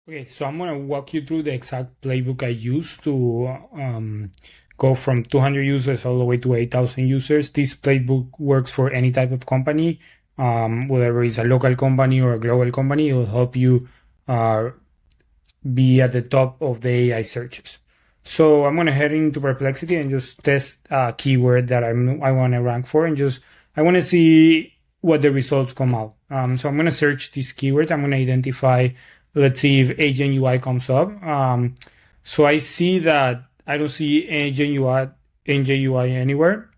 Okay, so I'm gonna walk you through the exact playbook I use to go from 200 users all the way to 8,000 users. This playbook works for any type of company, whether it's a local company or a global company. It will help you be at the top of the AI searches. So I'm gonna head into Perplexity and just test a keyword that I want to rank for, and I want to see what the results come out. So I'm gonna search this keyword. I'm gonna identify. Let's see if Agent UI comes up. So I see that I don't see Agent UI anywhere.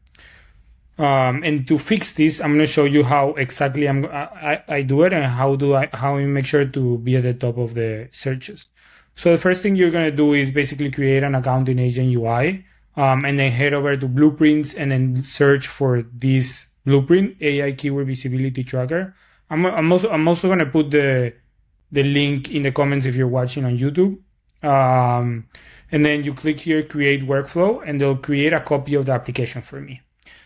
And to fix this, I'm going to show you how exactly I do it and how I make sure to be at the top of the searches. So the first thing you're going to do is basically create an account in Agent UI, and then head over to Blueprints and then search for this blueprint AI Keyword Visibility Tracker. I'm also going to put the link in the comments if you're watching on YouTube. And then you click here, create workflow, and they'll create a copy of the application for me.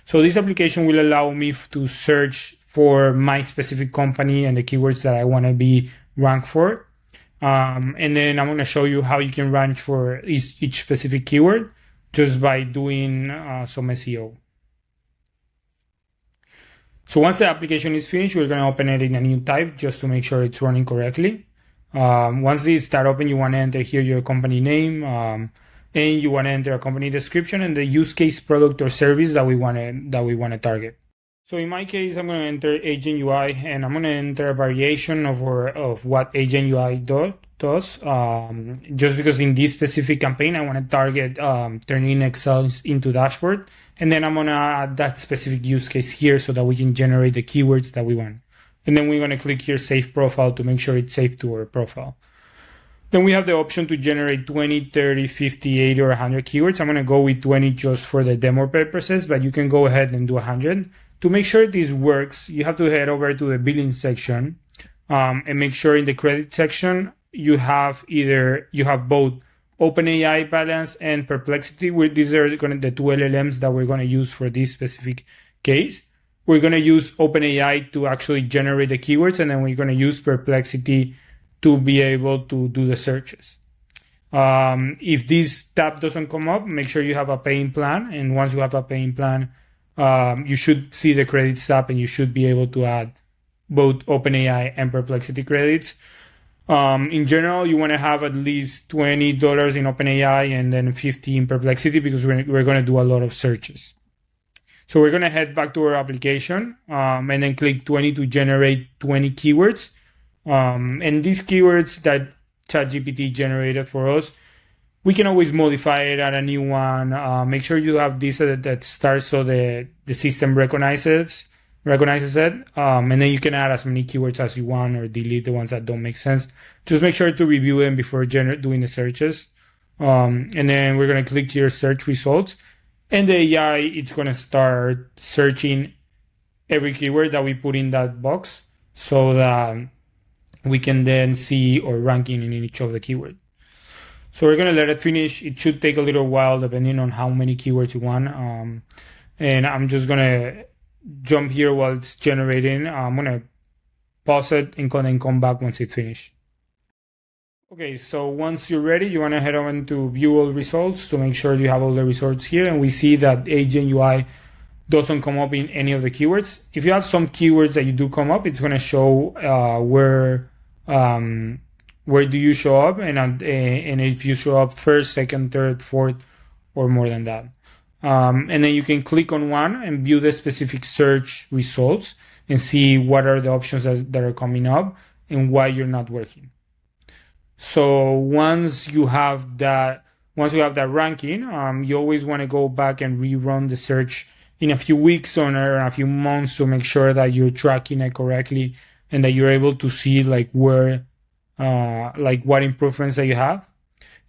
So this application will allow me to search for my specific company and the keywords that I want to be ranked for. And then I'm going to show you how you can rank for each specific keyword just by doing some SEO. So once the application is finished, we're going to open it in a new tab just to make sure it's running correctly. Once these start open, you want to enter here your company name, and you want to enter a company description and the use case, product or service that we want to target. So in my case, I'm going to enter Agent UI, and I'm going to enter a variation of what Agent UI does. Just because in this specific campaign, I want to target turning Excel into dashboard, and then I'm going to add that specific use case here so that we can generate the keywords that we want. And then we're going to click here, Save Profile, to make sure it's saved to our profile. Then we have the option to generate 20, 30, 50, 80, or 100 keywords. I'm going to go with 20 just for the demo purposes, but you can go ahead and do 100. To make sure this works, you have to head over to the billing section and make sure in the credit section you have both OpenAI balance and Perplexity. These are the two LLMs that we're going to use for this specific case. We're going to use OpenAI to actually generate the keywords, and then we're going to use Perplexity to be able to do the searches. If this tab doesn't come up, make sure you have a paying plan. And once you have a paying plan, you should see the credits tab, and you should be able to add both OpenAI and Perplexity credits. In general, you want to have at least $20 in OpenAI and then $50 in Perplexity, because we're going to do a lot of searches. So we're going to head back to our application and then click 20 to generate 20 keywords. And these keywords that ChatGPT generated for us, we can always modify it, add a new one. Make sure you have this that starts so the system recognizes it. And then you can add as many keywords as you want or delete the ones that don't make sense. Just make sure to review them before doing the searches. And then we're going to click here, search results. And the AI, it's going to start searching every keyword that we put in that box so that we can then see our ranking in each of the keywords. So we're going to let it finish. It should take a little while depending on how many keywords you want. And I'm just going to jump here while it's generating. I'm going to pause it and then come back once it's finished. Okay, so once you're ready, you want to head on to view all results to make sure you have all the results here. And we see that Agent UI doesn't come up in any of the keywords. If you have some keywords that you do come up, it's going to show where do you show up, and if you show up first, second, third, fourth, or more than that. And then you can click on one and view the specific search results and see what are the options that are coming up and why you're not working. So once you have that ranking, you always want to go back and rerun the search in a few weeks or a few months to make sure that you're tracking it correctly and that you're able to see what improvements that you have.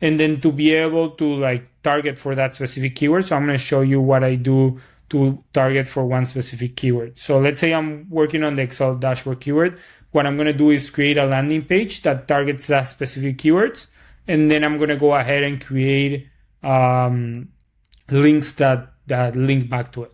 And then to be able to target for that specific keyword. So I'm going to show you what I do to target for one specific keyword. So let's say I'm working on the Excel dashboard keyword. What I'm going to do is create a landing page that targets that specific keywords. And then I'm going to go ahead and create links that link back to it.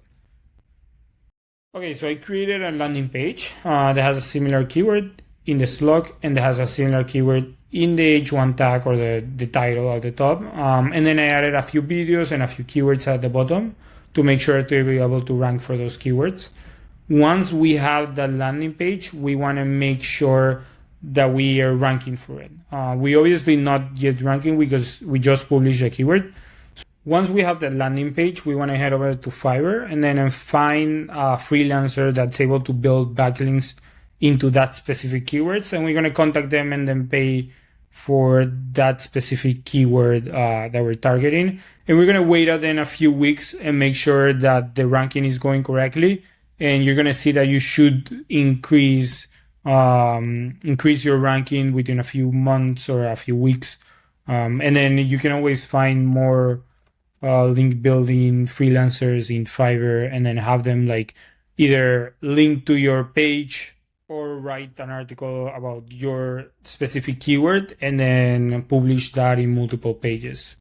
Okay, so I created a landing page that has a similar keyword. in the slug and that has a similar keyword in the H1 tag or the title at the top. And then I added a few videos and a few keywords at the bottom to make sure to be able to rank for those keywords. Once we have the landing page, we want to make sure that we are ranking for it. We obviously not yet ranking because we just published a keyword. Once we have the landing page, we want to head over to Fiverr and then find a freelancer that's able to build backlinks into that specific keywords. And we're going to contact them and then pay for that specific keyword that we're targeting. And we're going to wait out then a few weeks and make sure that the ranking is going correctly. And you're going to see that you should increase your ranking within a few months or a few weeks. And then you can always find more link building freelancers in Fiverr and then have them like either link to your page or write an article about your specific keyword and then publish that in multiple pages.